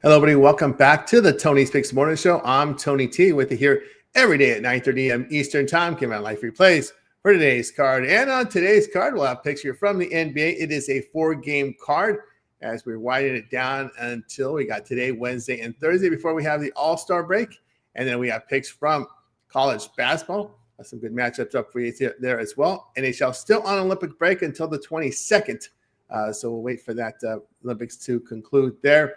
Hello, everybody. Welcome back to the Tony's Picks Morning Show. I'm Tony T with you here every day at 9:30 a.m. Eastern Time, giving out live replays for today's card. And on today's card, we'll have a picture from the NBA. It is a 4-game card as we're winding it down until we got today, Wednesday, and Thursday before we have the All-Star break. And then we have picks from college basketball. Some good matchups up for you there as well. NHL still on Olympic break until the 22nd. So we'll wait for that Olympics to conclude there.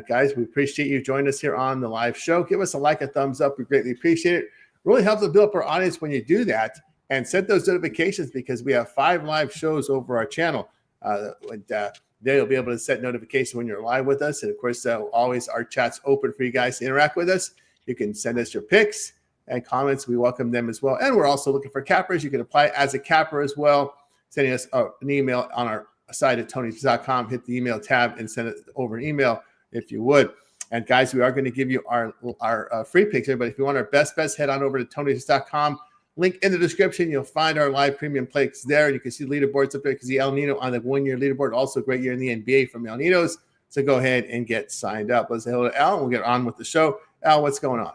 Guys, we appreciate you joining us here on the live show. Give us a like, a thumbs up. We greatly appreciate it. Really helps to build up our audience when you do that. And set those notifications because we have 5 live shows over our channel. There you'll be able to set notifications when you're live with us. And, of course, always our chat's open for you guys to interact with us. You can send us your picks and comments. We welcome them as well. And we're also looking for cappers. You can apply as a capper as well. Sending us an email on our site at tonys.com. Hit the email tab and send it over an email if you would. And guys, we are going to give you our free picks here, but if you want our best bets, head on over to tonys.com. Link in the description. You'll find our live premium picks there. You can see leaderboards up there. You can see El Nino on the 1-year leaderboard. Also a great year in the NBA from El Ninos. So go ahead and get signed up. Let's say hello to Al, and we'll get on with the show. Al, what's going on?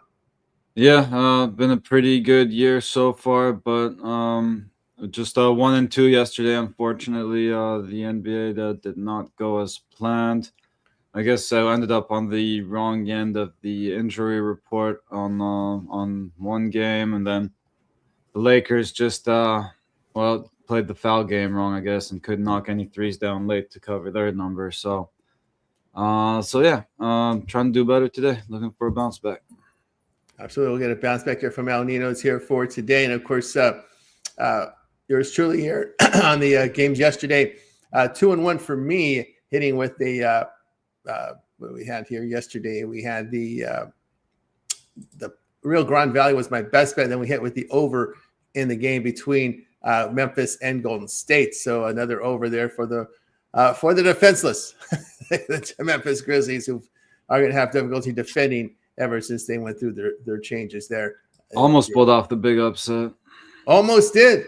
Yeah, been a pretty good year so far, but just 1 and 2 yesterday. Unfortunately, the NBA that did not go as planned. I guess I ended up on the wrong end of the injury report on one game, and then the Lakers just played the foul game wrong, I guess, and couldn't knock any threes down late to cover their number. So yeah, trying to do better today. Looking for a bounce back. Absolutely, we'll get a bounce back here from El Nino's here for today, and of course, yours truly here on the games yesterday. 2-1 for me, hitting with the. What we had here yesterday, we had the Rio Grande Valley was my best bet. Then we hit with the over in the game between Memphis and Golden State. So another over there for the defenseless, the Memphis Grizzlies, who are going to have difficulty defending ever since they went through their changes there. Almost pulled off the big upset. Almost did.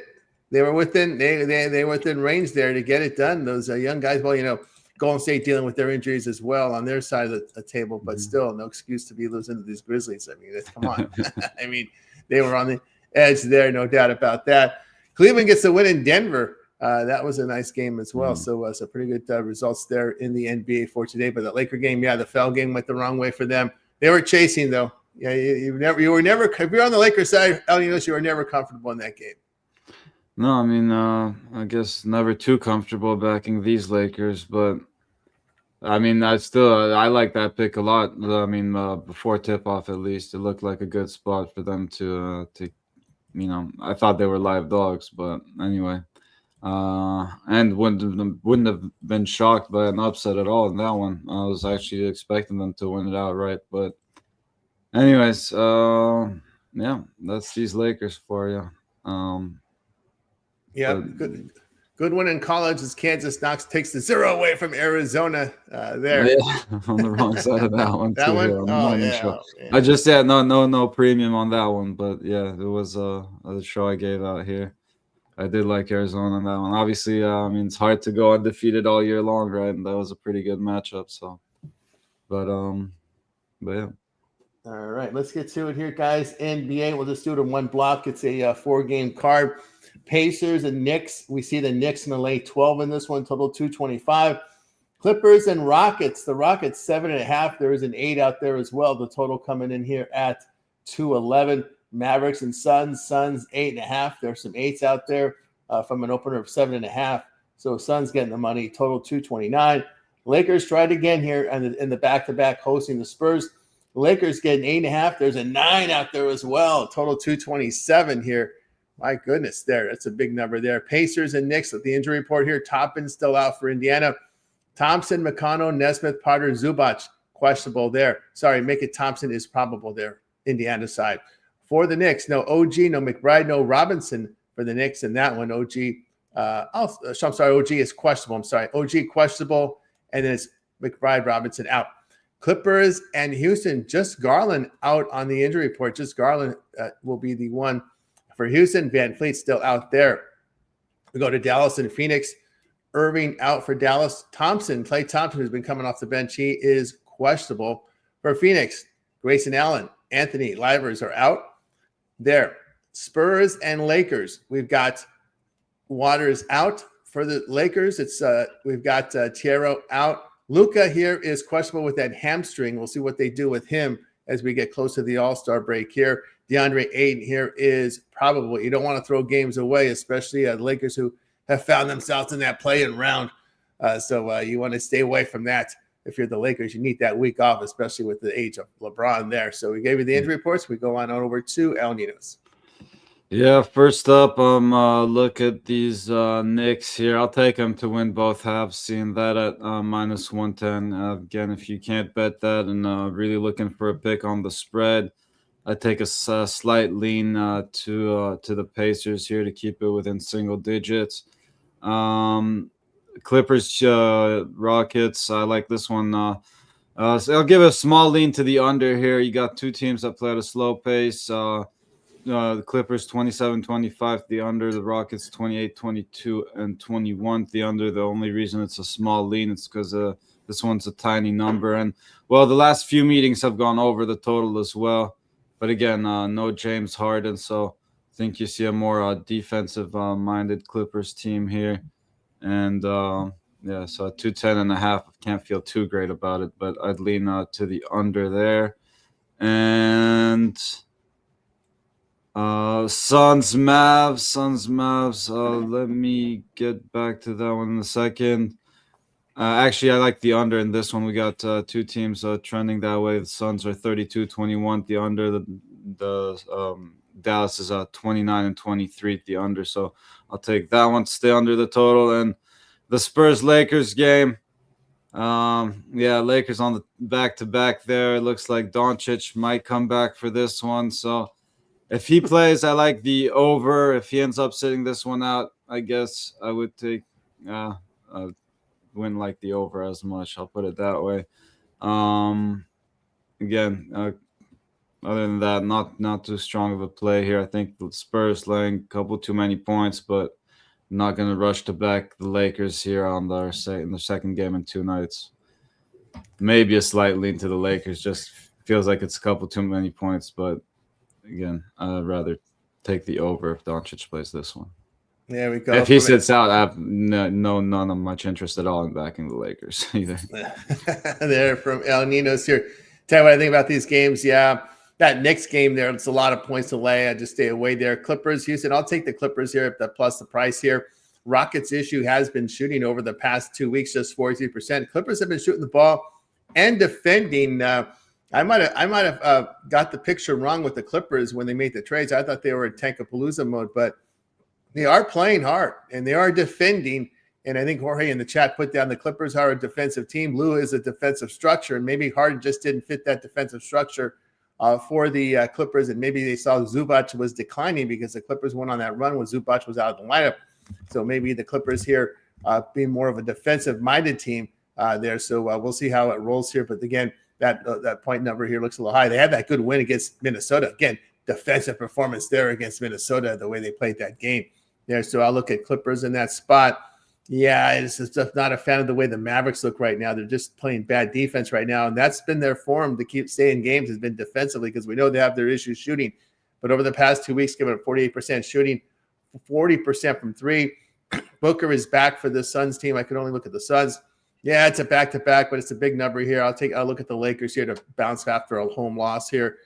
They were within they were within range there to get it done. Those young guys. Well, you know. Golden State dealing with their injuries as well on their side of the table, but still no excuse to be losing to these Grizzlies. I mean, come on. I mean, they were on the edge there, no doubt about that. Cleveland gets the win in Denver. That was a nice game as well. So pretty good results there in the NBA for today. But the Laker game, the foul game went the wrong way for them. They were chasing though. Yeah, you were never. If you're on the Lakers side, you were never comfortable in that game. No, I mean, I guess never too comfortable backing these Lakers, but I mean, I like that pick a lot. I mean, before tip-off at least, it looked like a good spot for them to I thought they were live dogs, but anyway, and wouldn't have been shocked by an upset at all in that one. I was actually expecting them to win it outright, but anyways, yeah, that's these Lakers for you. Yeah, good one in college as Kansas takes the 0 away from Arizona there. Yeah, on the wrong side of that one. That too, one? Yeah, Oh, yeah. I just no premium on that one, but yeah, it was a show I gave out here. I did like Arizona on that one. Obviously, I mean, it's hard to go undefeated all year long, right? And that was a pretty good matchup. So, but yeah. All right, let's get to it here, guys. NBA, we'll just do it in one block. It's a 4-game card. Pacers and Knicks. We see the Knicks in the late 12 in this one, total 225. Clippers and Rockets. The Rockets 7.5. There is an 8 out there as well. The total coming in here at 211. Mavericks and Suns. Suns 8.5. There's some 8s out there from an opener of 7.5. So Suns getting the money. Total 229. Lakers tried again here in the back-to-back hosting the Spurs. Lakers getting 8.5. There's a 9 out there as well. Total 227 here. My goodness, that's a big number there. Pacers and Knicks with the injury report here. Toppin still out for Indiana. Thompson, McConnell, Nesmith, Potter, Zubac, questionable there. Sorry, Mickey Thompson is probable there, Indiana side. For the Knicks, no OG, no McBride, no Robinson for the Knicks in that one. OG is questionable. I'm sorry. OG questionable, and then it's McBride, Robinson out. Clippers and Houston, just Garland out on the injury report. Just Garland will be the one for Houston. Van Fleet still out there. We go to Dallas and Phoenix. Irving out for Dallas. Klay Thompson, who's been coming off the bench, he is questionable. For Phoenix, Grayson Allen, Anthony Livers are out. There. Spurs and Lakers. We've got Waters out. For the Lakers, we've got Tiero out. Luka here is questionable with that hamstring. We'll see what they do with him as we get close to the All-Star break here. DeAndre Ayton here is probable. You don't want to throw games away, especially the Lakers who have found themselves in that play-in round. So you want to stay away from that. If you're the Lakers, you need that week off, especially with the age of LeBron there. So we gave you the injury reports. We go on over to El Ninos. Yeah, first up, look at these Knicks here. I'll take them to win both halves, seeing that at minus 110. Again, if you can't bet that and really looking for a pick on the spread, I take a slight lean to the Pacers here to keep it within single digits. Clippers, Rockets, I like this one. So I'll give a small lean to the under here. You got two teams that play at a slow pace. The Clippers 27-25 the under, the Rockets 28-22 and 21 the under. The only reason it's a small lean is because this one's a tiny number. And, well, the last few meetings have gone over the total as well. But, again, no James Harden, so I think you see a more defensive-minded Clippers team here. And, yeah, so at 210.5, I can't feel too great about it, but I'd lean to the under there. And Suns Mavs. Let me get back to that one in a second. Actually, I like the under in this one. We got two teams trending that way. The Suns are 32-21 the under. The Dallas is 29-23 the under. So I'll take that one to stay under the total. And the Spurs-Lakers game. Yeah, Lakers on the back-to-back there. It looks like Doncic might come back for this one. So if he plays, I like the over. If he ends up sitting this one out, I guess I would take wouldn't like the over as much. I'll put it that way. Again, other than that, not too strong of a play here. I think the Spurs laying a couple too many points, but not going to rush to back the Lakers here in the second game in 2 nights. Maybe a slight lean to the Lakers. Just feels like it's a couple too many points, but again, I'd rather take the over if Doncic plays this one. There we go. If he sits out, I have none of much interest at all in backing the Lakers either. There from El Ninos here. Tell you what I think about these games. Yeah, that Knicks game there, it's a lot of points to lay. I just stay away there. Clippers, Houston, I'll take the Clippers here plus the price here. Rockets' issue has been shooting over the past 2 weeks, just 43%. Clippers have been shooting the ball and defending. I might have got the picture wrong with the Clippers when they made the trades. I thought they were in Tankapalooza mode, but they are playing hard and they are defending. And I think Jorge in the chat put down the Clippers are a defensive team. Lou is a defensive structure, and maybe Harden just didn't fit that defensive structure for the Clippers. And maybe they saw Zubac was declining because the Clippers went on that run when Zubac was out of the lineup. So maybe the Clippers here being more of a defensive-minded team there. So we'll see how it rolls here. But again, that point number here looks a little high. They had that good win against Minnesota. Again, defensive performance there against Minnesota, the way they played that game there. So I'll look at Clippers in that spot. Yeah, it's just not a fan of the way the Mavericks look right now. They're just playing bad defense right now, and that's been their form to keep staying games has been defensively because we know they have their issues shooting. But over the past 2 weeks, giving up 48% shooting, 40% from three. Booker is back for the Suns team. I could only look at the Suns. Yeah, it's a back-to-back, but it's a big number here. I'll look at the Lakers here to bounce after a home loss here.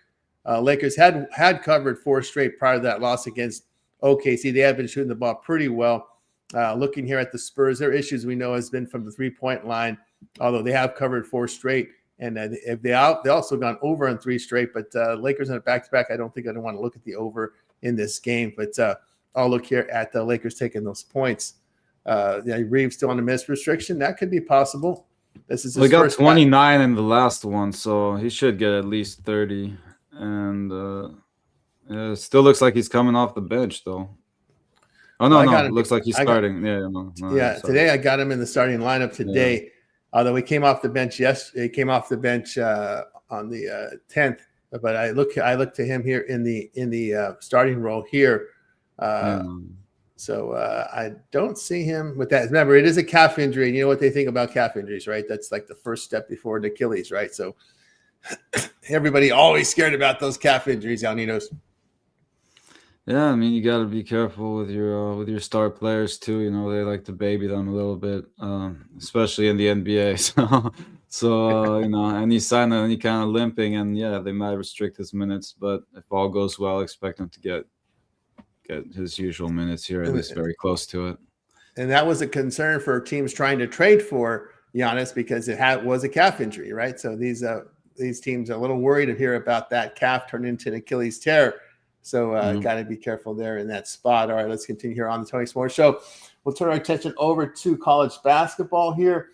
Lakers had covered 4 straight prior to that loss against OKC. They have been shooting the ball pretty well. Looking here at the Spurs, their issues we know has been from the 3-point line, although they have covered 4 straight. And if they also gone over on 3 straight. But Lakers on a back-to-back, I don't want to look at the over in this game. But I'll look here at the Lakers taking those points. Reeves still on the miss restriction. That could be possible. This is his got 29 in the last one, so he should get at least 30. And it still looks like he's coming off the bench, though. Oh, no, it looks like he's starting. Today I got him in the starting lineup today. Yeah. Although he came off the bench yesterday. He came off the bench on the 10th. But I look to him here in the starting role here. So I don't see him with that. Remember, it is a calf injury, and you know what they think about calf injuries, right? That's like the first step before an Achilles, right? So everybody always scared about those calf injuries, Alninos. Yeah, I mean, you got to be careful with your star players too. You know, they like to baby them a little bit, especially in the NBA. So you know, any sign of any kind of limping, and yeah, they might restrict his minutes. But if all goes well, expect him to get his usual minutes here, at least very close to it. And that was a concern for teams trying to trade for Giannis because was a calf injury, right? So these teams are a little worried to hear about that calf turn into an Achilles tear. So got to be careful there in that spot. All right, let's continue here on the Tony Sports Show. We'll turn our attention over to college basketball here,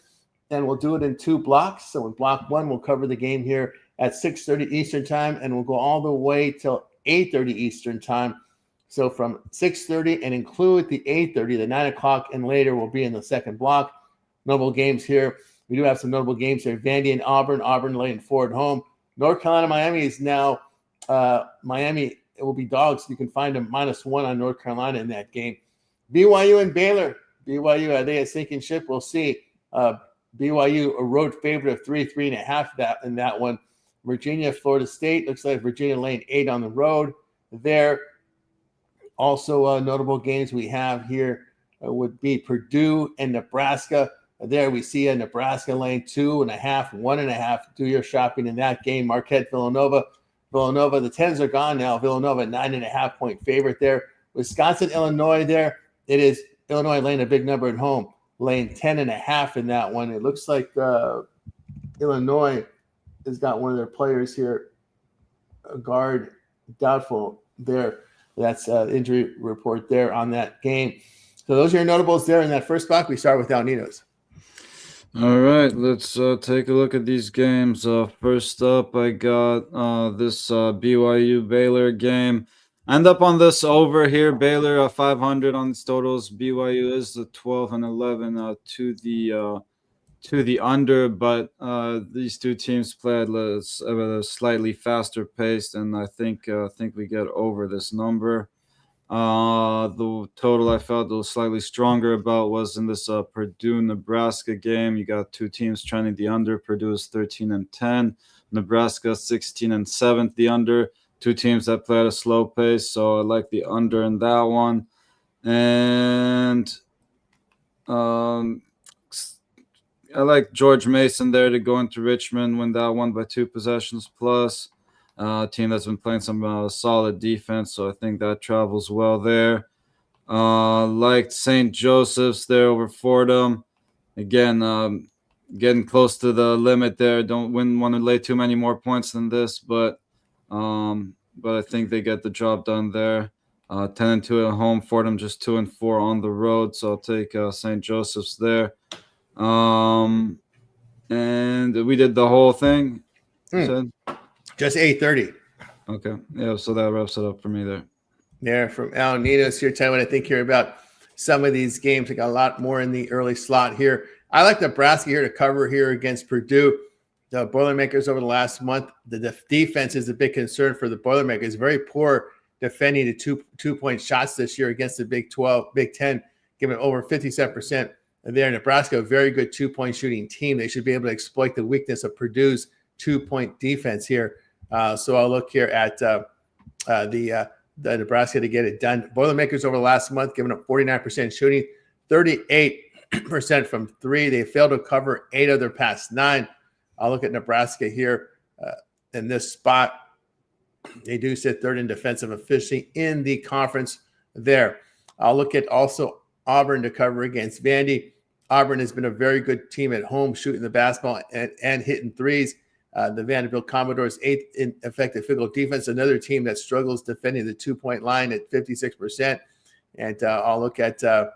and we'll do it in 2 blocks. So in block 1, we'll cover the game here at 6:30 Eastern time, and we'll go all the way till 8:30 Eastern time. So from 6:30 and include the 8:30, the 9 o'clock and later will be in the second block. Notable games here. We do have some notable games here. Vandy and Auburn. Auburn laying 4 at home. North Carolina, Miami is now Miami. It will be dogs. You can find them -1 on North Carolina in that game. BYU and Baylor. BYU, are they a sinking ship? We'll see. BYU, a road favorite of 3.5 in that one. Virginia, Florida State. Looks like Virginia laying 8 on the road there. Also, notable games we have here would be Purdue and Nebraska. There we see a Nebraska laying 2.5, 1.5. Do your shopping in that game. Marquette, Villanova. Villanova, the 10s are gone now. Villanova, 9.5-point favorite there. Wisconsin, Illinois there. It is Illinois laying a big number at home, laying 10.5 in that one. It looks like Illinois has got one of their players here, a guard, doubtful there. That's injury report there on that game. So those are your notables there in that first block. We start with Alninos. All right, let's take a look at these games. First up, I got this BYU Baylor game. End up on this over here. Baylor 500 on these totals. BYU is the 12 and 11 to the under, but these two teams play at a slightly faster pace, and I think we get over this number. The total I felt was slightly stronger about was in this Purdue-Nebraska game. You got two teams trending the under. Purdue is 13 and 10. Nebraska 16 and 7. The under. Two teams that play at a slow pace, so I like the under in that one. And I like George Mason there to go into Richmond, win that one by 2 possessions plus. Team that's been playing some solid defense, so I think that travels well there. Liked St. Joseph's there over Fordham. Again, getting close to the limit there. Wouldn't want to lay too many more points than this, but I think they get the job done there. 10 and 2 at home. Fordham just 2 and 4 on the road, so I'll take St. Joseph's there. And we did the whole thing. You said? Just 8:30. Okay. Yeah, so that wraps it up for me there. There from Al Ninos here. Time when I think here about some of these games. I got a lot more in the early slot here. I like Nebraska here to cover here against Purdue. The Boilermakers over the last month, the defense is a big concern for the Boilermakers. Very poor defending the two-point shots this year against the Big 10, giving over 57%. And there, Nebraska, a very good 2-point shooting team. They should be able to exploit the weakness of Purdue's 2-point defense here. So I'll look here at the Nebraska to get it done. Boilermakers over the last month, giving up 49% shooting, 38% from 3. They failed to cover 8 of their past 9. I'll look at Nebraska here in this spot. They do sit third in defensive efficiency in the conference there. I'll look at also Auburn to cover against Vandy. Auburn has been a very good team at home shooting the basketball and hitting threes. The Vanderbilt Commodores 8th in effective field goal defense, another team that struggles defending the 2-point line at 56%. And I'll look at the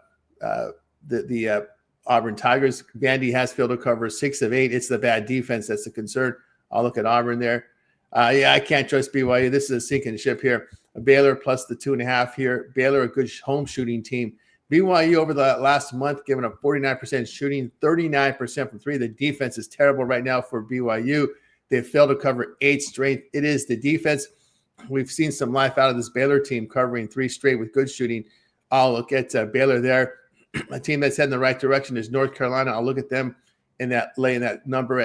Auburn Tigers. Vandy has field goal cover 6 of 8. It's the bad defense that's the concern. I'll look at Auburn there. I can't trust BYU. This is a sinking ship here. Baylor plus the 2.5 here. Baylor, a good home shooting team. BYU over the last month, giving up 49% shooting, 39% from 3. The defense is terrible right now for BYU. They've failed to cover 8 straight. It is the defense. We've seen some life out of this Baylor team covering 3 straight with good shooting. I'll look at Baylor there. A team that's heading in the right direction is North Carolina. I'll look at them in that laying that number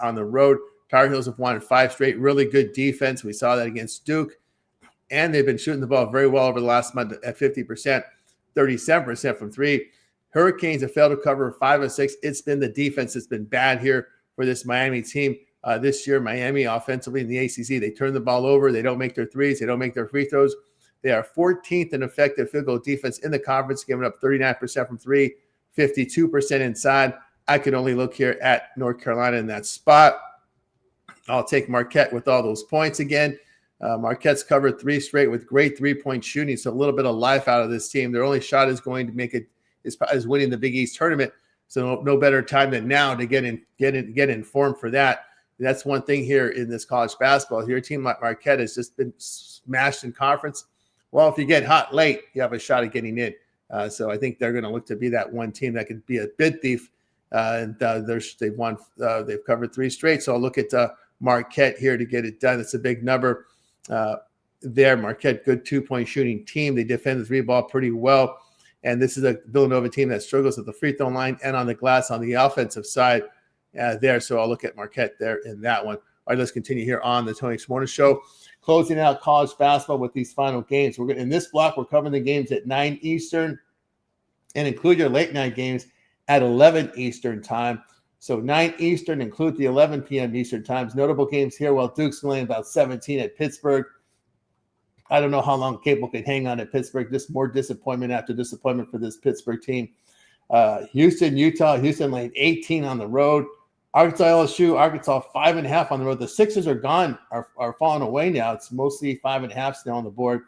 on the road. Tar Heels have won 5 straight. Really good defense. We saw that against Duke. And they've been shooting the ball very well over the last month at 50%, 37% from 3. Hurricanes have failed to cover 5 of 6. It's been the defense that's been bad here for this Miami team. This year, Miami offensively in the ACC, they turn the ball over. They don't make their threes. They don't make their free throws. They are 14th in effective field goal defense in the conference, giving up 39% from 3, 52% inside. I can only look here at North Carolina in that spot. I'll take Marquette with all those points again. Marquette's covered 3 straight with great 3-point shooting, so a little bit of life out of this team. Their only shot is going to make it is winning the Big East tournament. So no better time than now to get in form for that. That's one thing here in this college basketball. Your team like Marquette has just been smashed in conference. Well, if you get hot late, you have a shot at getting in. So I think they're going to look to be that one team that could be a bid thief. They've covered 3 straight. So I'll look at Marquette here to get it done. It's a big number there. Marquette, good 2-point shooting team. They defend the 3 ball pretty well. And this is a Villanova team that struggles at the free throw line and on the glass on the offensive side there. So I'll look at Marquette there in that one. All right, let's continue here on the Tony Morning Show. Closing out college basketball with these final games. In this block, we're covering the games at 9 Eastern and include your late night games at 11 Eastern time. So 9 Eastern, include the 11 p.m. Eastern times. Notable games here, while Duke's laying about 17 at Pittsburgh. I don't know how long Cable can hang on at Pittsburgh. Just more disappointment after disappointment for this Pittsburgh team. Houston, Utah. Houston laying 18 on the road. Arkansas, LSU. Arkansas 5.5 on the road. The Sixers are gone, are falling away now. It's mostly 5.5 now on the board.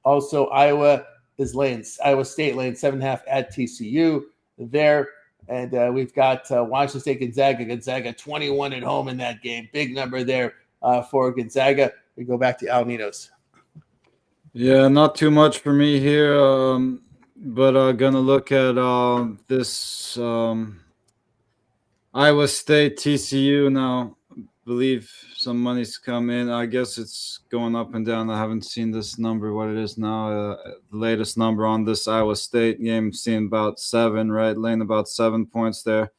Also, Iowa State laying 7.5 at TCU there. And we've got Washington State, Gonzaga. Gonzaga 21 at home in that game. Big number there for Gonzaga. We go back to Al Ninos. Yeah, not too much for me here, but gonna look at this Iowa State TCU now. I believe some money's come in. I guess it's going up and down. I haven't seen this number, what it is now. The latest number on this Iowa State game, seeing about 7, right? Laying about 7 points there.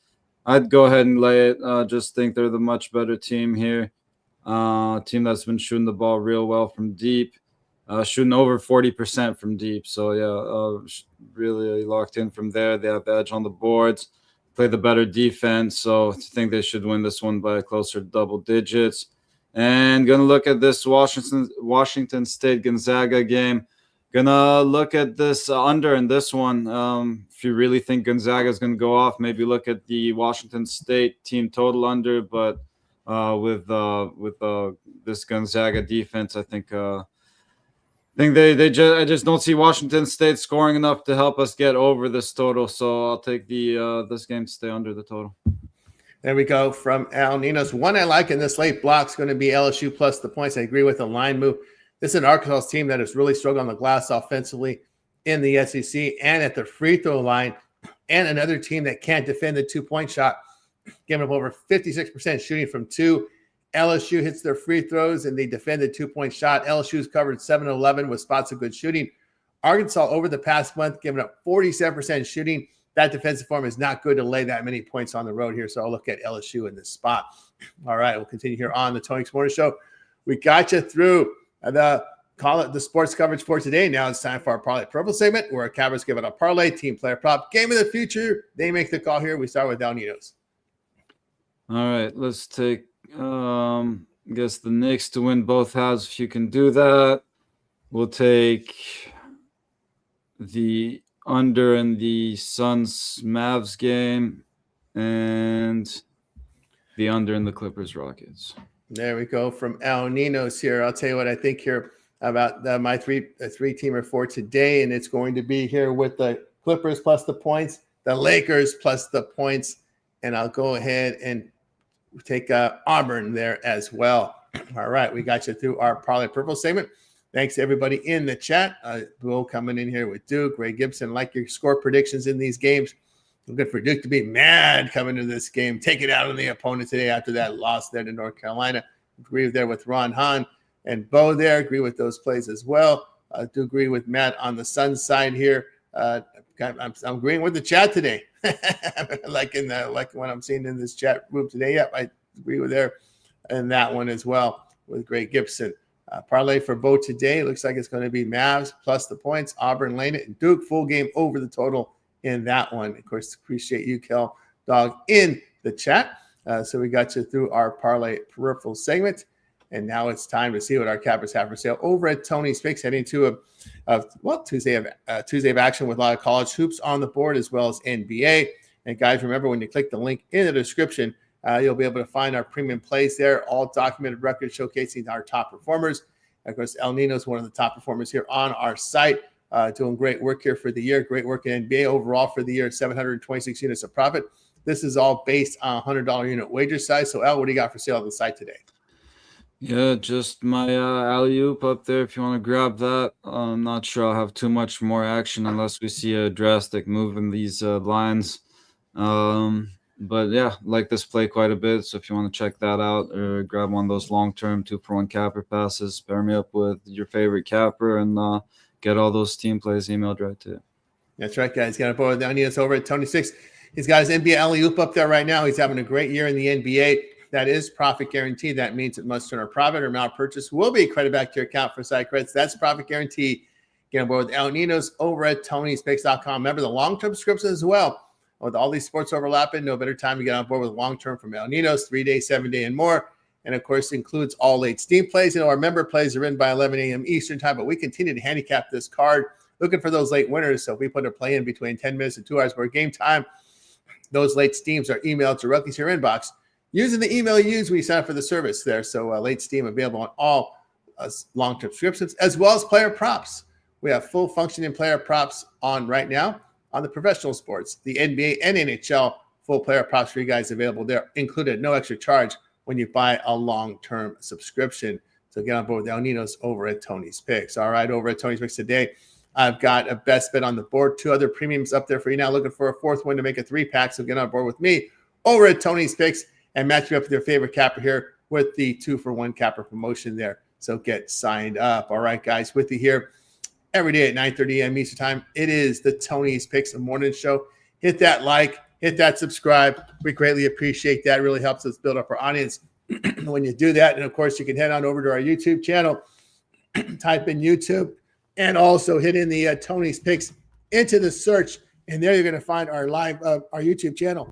I'd go ahead and lay it. Just think they're the much better team here. Team that's been shooting the ball real well from deep. Shooting over 40% from deep. So, yeah, really locked in from there. They have edge on the boards, play the better defense. So I think they should win this one by closer to double digits. And going to look at this Washington State Gonzaga game. Going to look at this under in this one. If you really think Gonzaga is going to go off, maybe look at the Washington State team total under. But with this Gonzaga defense, I think I just don't see Washington State scoring enough to help us get over this total. So I'll take this game to stay under the total. There we go from Al Ninos. One I like in this late block is going to be LSU plus the points. I agree with the line move. This is an Arkansas team that has really struggled on the glass offensively in the SEC and at the free throw line, and another team that can't defend the 2-point shot, giving up over 56% shooting from 2. LSU hits their free throws and they defend the 2-point shot. LSU's covered 7-11 with spots of good shooting. Arkansas over the past month giving up 47% shooting. That defensive form is not good to lay that many points on the road here. So I'll look at LSU in this spot. All right, we'll continue here on the Tony Morning Show. We got you through the sports coverage for today. Now it's time for our Parlay Purple segment where our Cavs give it a parlay, team player prop, game of the future. They make the call here. We start with Al Ninos. All right, let's take I guess the Knicks to win both halves, if you can do that. We'll take the under in the Suns-Mavs game and the under in the Clippers-Rockets. There we go from Al Ninos here. I'll tell you what I think here about my three-teamer for today, and it's going to be here with the Clippers plus the points, the Lakers plus the points, and I'll go ahead and take Auburn there as well. All right, we got you through our Parlay Purple segment. Thanks to everybody in the chat. Will coming in here with Duke. Ray Gibson, like your score predictions in these games. Looking for Duke to be mad coming into this game. Take it out on the opponent today after that loss there to North Carolina. Agree there with Ron Hahn and Bo there. Agree with those plays as well. do agree with Matt on the Suns side here. I'm agreeing with the chat today. like what I'm seeing in this chat room today. Yep, I agree with there and that one as well with Greg Gibson. Parlay for Bo today. Looks like it's going to be Mavs plus the points, Auburn, Lane, and Duke full game over the total in that one. Of course, appreciate you, Kel Dog, in the chat. So we got you through our parlay peripheral segment. And now it's time to see what our cappers have for sale over at Tony's Picks, heading to Tuesday of action with a lot of college hoops on the board as well as NBA. And guys, remember when you click the link in the description, you'll be able to find our premium plays there, all documented records showcasing our top performers. Of course, El Nino is one of the top performers here on our site, doing great work here for the year. Great work in NBA overall for the year, 726 units of profit. This is all based on $100 unit wager size. So, El, what do you got for sale on the site today? Yeah, just my alley-oop up there if you want to grab that. I'm not sure I'll have too much more action unless we see a drastic move in these lines. But yeah, like this play quite a bit. So if you want to check that out or grab one of those long-term 2-for-1 capper passes, pair me up with your favorite capper and get all those team plays emailed right to you. That's right, guys. Got a boy down here. It's over at Tony Six. He's got his NBA alley-oop up there right now. He's having a great year in the NBA. That is profit guarantee. That means it must turn a profit or amount purchase will be credited back to your account for side credits. That's profit guarantee. Get on board with El Nino's over at Tony'sPicks.com. Remember the long-term subscription as well. With all these sports overlapping, no better time to get on board with long-term from El Nino's, 3-day, 7-day, and more. And, of course, includes all late steam plays. You know, our member plays are in by 11 a.m. Eastern time, but we continue to handicap this card, looking for those late winners. So if we put a play in between 10 minutes and 2 hours before game time, those late steams are emailed directly to your inbox using the email you use when you sign up for the service there. So late steam available on all long-term subscriptions, as well as player props. We have full functioning player props on right now on the professional sports, the NBA and NHL, full player props for you guys available there, included no extra charge when you buy a long-term subscription. So get on board with El Nino's over at Tony's Picks. All right, over at Tony's Picks today, I've got a best bet on the board, 2 other premiums up there for you now, looking for a 4th one to make a 3-pack. So get on board with me over at Tony's Picks and match you up with your favorite capper here with the 2-for-1 capper promotion there. So get signed up. All right, guys, with you here every day at 9:30 a.m. Eastern time. It is the Tony's Picks morning show. Hit that like, hit that subscribe. We greatly appreciate that. It really helps us build up our audience when you do that. And, of course, you can head on over to our YouTube channel, type in YouTube, and also hit in the Tony's Picks into the search. And there you're going to find our live, our YouTube channel.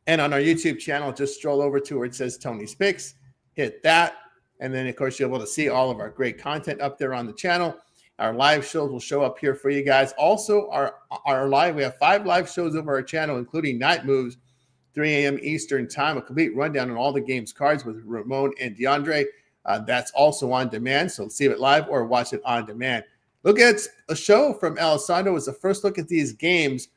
And on our YouTube channel, just stroll over to where it says Tony's Picks, hit that. And then, of course, you're able to see all of our great content up there on the channel. Our live shows will show up here for you guys. Also, our live, we have 5 live shows over our channel, including Night Moves, 3 a.m. Eastern time, a complete rundown on all the game's cards with Ramon and DeAndre. That's also on demand, so see it live or watch it on demand. Look at a show from Alessandro. It's the first look at these games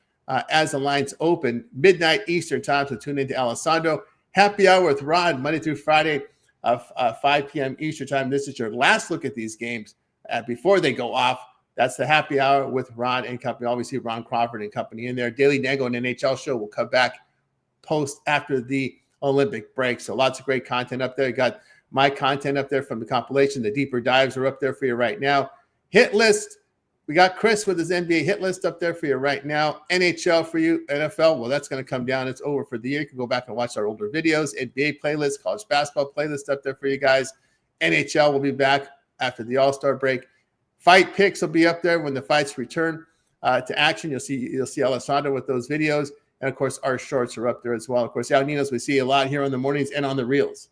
as the lines open, midnight Eastern time, so tune into Alessandro. Happy Hour with Rod, Monday through Friday, 5 p.m. Eastern time. This is your last look at these games before they go off. That's the Happy Hour with Ron and company. Obviously, Ron Crawford and company in there. Daily Dango and NHL show will come back post after the Olympic break. So lots of great content up there. You got my content up there from the compilation. The deeper dives are up there for you right now. Hit list. We got Chris with his NBA hit list up there for you right now. NHL for you. NFL, well, that's going to come down. It's over for the year. You can go back and watch our older videos. NBA playlist, college basketball playlist up there for you guys. NHL will be back after the All-Star break. Fight picks will be up there when the fights return to action. You'll see Alessandro with those videos. And, of course, our shorts are up there as well. Of course, Al Ninos, we see a lot here on the mornings and on the reels.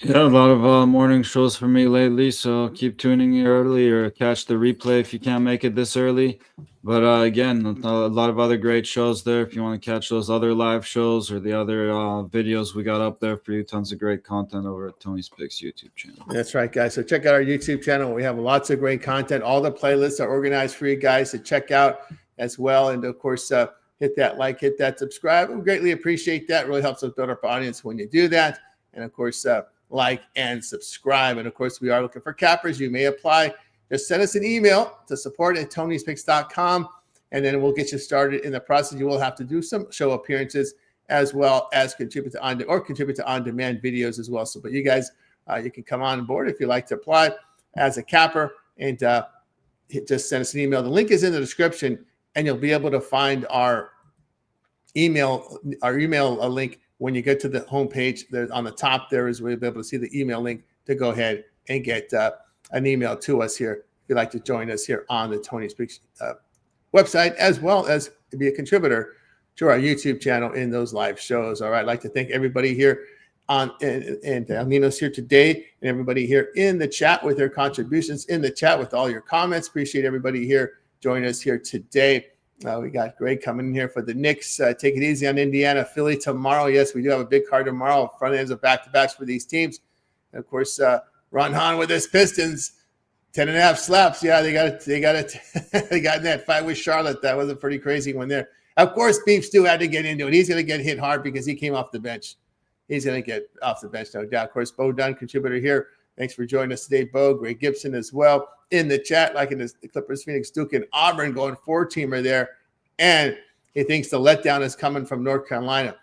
Yeah, a lot of morning shows for me lately, so keep tuning in early or catch the replay if you can't make it this early. But again, a lot of other great shows there if you want to catch those other live shows or the other videos we got up there for you. Tons of great content over at Tony's Picks YouTube channel. That's right, guys. So check out our YouTube channel. We have lots of great content. All the playlists are organized for you guys to check out as well. And, of course, hit that like, hit that subscribe. We greatly appreciate that. It really helps us build our audience when you do that. And, of course, like and subscribe. And, of course, we are looking for cappers. You may apply. Just send us an email to support@Tony'sPicks.com, and then we'll get you started in the process. You will have to do some show appearances as well as contribute to on-demand videos as well. So, but you guys, you can come on board if you'd like to apply. as a capper, and just send us an email. The link is in the description, and you'll be able to find our email link when you get to the homepage. There's on the top there is where you'll be able to see the email link to go ahead and get an email to us here if you'd like to join us here on the Tony Speaks website, as well as to be a contributor to our YouTube channel in those live shows. All right, I'd like to thank everybody here on and Alnino's here today, and everybody here in the chat with their contributions, in the chat with all your comments. Appreciate everybody here joining us here today. We got Greg coming in here for the Knicks. Take it easy on Indiana, Philly tomorrow. Yes, we do have a big card tomorrow. Front ends of back-to-backs for these teams. And of course, Ron Hahn with his Pistons, 10.5 slaps. Yeah, they got it. They got in that fight with Charlotte. That was a pretty crazy one there. Of course, Beef Stew had to get into it. He's going to get hit hard because he came off the bench. He's going to get off the bench, no doubt. Of course, Bo Dunn, contributor here. Thanks for joining us today, Bo. Greg Gibson as well in the chat, like in the Clippers, Phoenix, Duke, and Auburn going 4-teamer there. And he thinks the letdown is coming from North Carolina.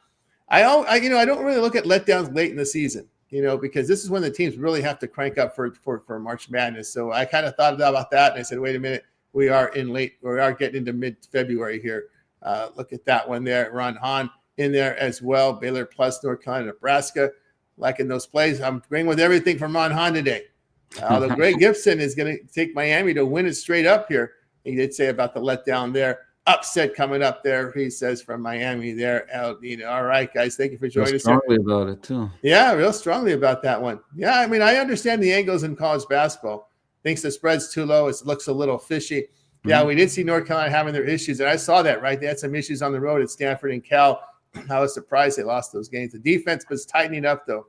I don't really look at letdowns late in the season, because this is when the teams really have to crank up for March Madness. So I kind of thought about that, and I said, wait a minute, we are getting into mid-February here. Look at that one there. Ron Hahn in there as well. Baylor plus North Carolina, Nebraska. Liking those plays. I'm agreeing with everything from Ron Hahn today. Although Greg Gibson is going to take Miami to win it straight up here. He did say about the letdown there. Upset coming up there, he says, from Miami there. All right, guys, thank you for joining us. Strongly about it, too. Yeah, real strongly about that one. Yeah, I mean, I understand the angles in college basketball. Thinks the spread's too low. It looks a little fishy. Yeah, we did see North Carolina having their issues, and I saw that, right? They had some issues on the road at Stanford and Cal. I was surprised they lost those games. The defense was tightening up, though,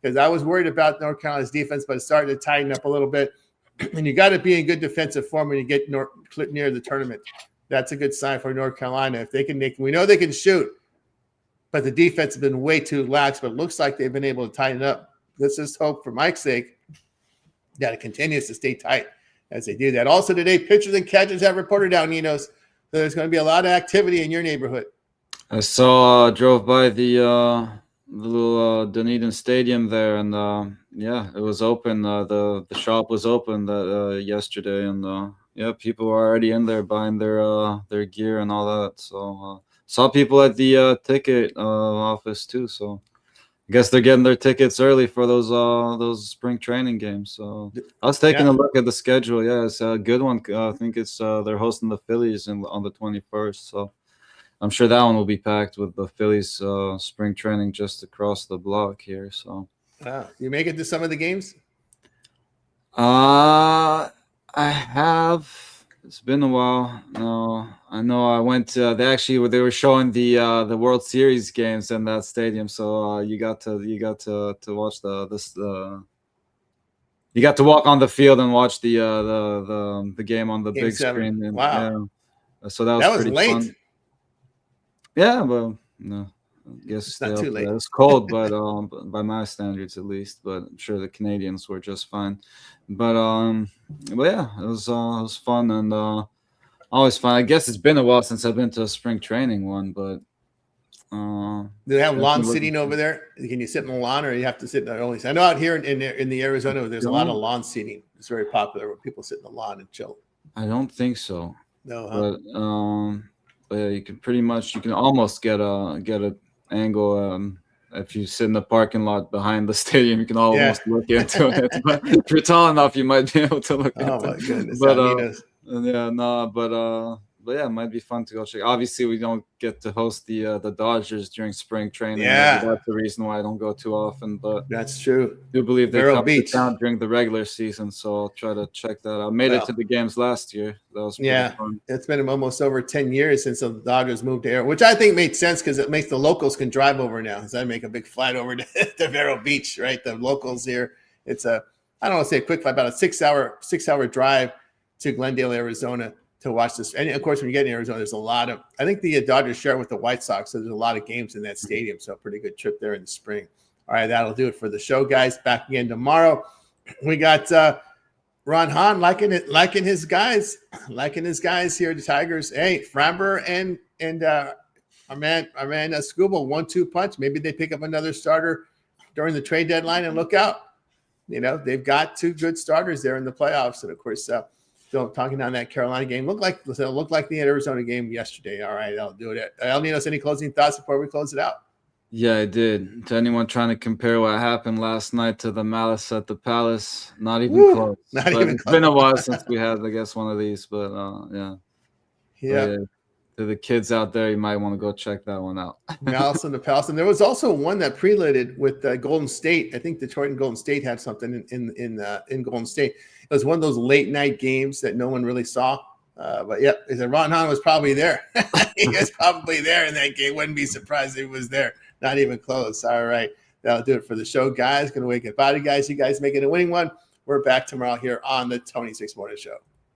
because I was worried about North Carolina's defense, but it's starting to tighten up a little bit. And you got to be in good defensive form when you get near the tournament. That's a good sign for North Carolina. If they can, we know they can shoot, but the defense has been way too lax. But it looks like they've been able to tighten up. Let's just hope, for Mike's sake, that it continues to stay tight as they do that. Also today, pitchers and catchers have reported down, Ninos. So there's going to be a lot of activity in your neighborhood. I drove by the little Dunedin Stadium there, and it was open. The shop was open yesterday, and people were already in there buying their gear and all that. So saw people at the ticket office too. So I guess they're getting their tickets early for those spring training games. So I was taking a look at the schedule. Yeah, it's a good one. I think it's they're hosting the Phillies on the 21st. So I'm sure that one will be packed with the Phillies spring training just across the block here. So you make it to some of the games? I have. It's been a while. No, I know I went to. They were showing the World Series games in that stadium, so you got to watch you got to walk on the field and watch the game on the Game big 7. screen. And, wow. So that was pretty late. fun. Yeah, well, no. I guess it's not too late. It was cold, but by my standards at least. But I'm sure the Canadians were just fine. But yeah, it was fun and always fun. I guess it's been a while since I've been to a spring training one, but do they have lawn seating over there? Can you sit in the lawn, or you have to sit in the only? I know out here in the Arizona, there's a lot of lawn seating. It's very popular where people sit in the lawn and chill. I don't think so. No, huh? But yeah, you can almost get a angle. If you sit in the parking lot behind the stadium, you can almost look into it. But if you're tall enough, you might be able to look into it. Oh, my goodness. But yeah, it might be fun to go check. Obviously, we don't get to host the Dodgers during spring training. Yeah. That's the reason why I don't go too often. But that's true. I do believe they come to town during the regular season, so I'll try to check that out. Made it to the games last year. That was pretty fun. It's been almost over 10 years since the Dodgers moved to Arizona, which I think made sense because it makes the locals can drive over now. So I make a big flight over to Vero Beach, right? The locals here. It's I don't want to say a quick flight, about a 6-hour drive to Glendale, Arizona, to watch this. And of course, when you get in Arizona, there's a lot of, I think the Dodgers share with the White Sox, so there's a lot of games in that stadium. So a pretty good trip there in the spring. All right, that'll do it for the show, guys. Back again tomorrow. We got Ron Hahn liking his guys here, the Tigers. Hey, Framber and our man Scooble 1-2 punch. Maybe they pick up another starter during the trade deadline, and look out. they've got two good starters there in the playoffs. And of course, talking on that Carolina game, looked like the Arizona game yesterday. All right, I'll do it. El Ninos, any closing thoughts before we close it out? Yeah, I did. To anyone trying to compare what happened last night to the Malice at the Palace, not even close. Not but even it's close. been a while since we had, I guess, one of these. But yeah. Yeah. But, to the kids out there, you might want to go check that one out. Malice and the Palace. And there was also one that preloaded with Golden State. I think Detroit and Golden State had something in Golden State. It was one of those late night games that no one really saw. But yeah, Ron Hahn was probably there. He was probably there in that game. Wouldn't be surprised if he was there. Not even close. All right. That'll do it for the show, guys. Going to wake up body, guys. You guys make it a winning one. We're back tomorrow here on the Tony Six Morning Show.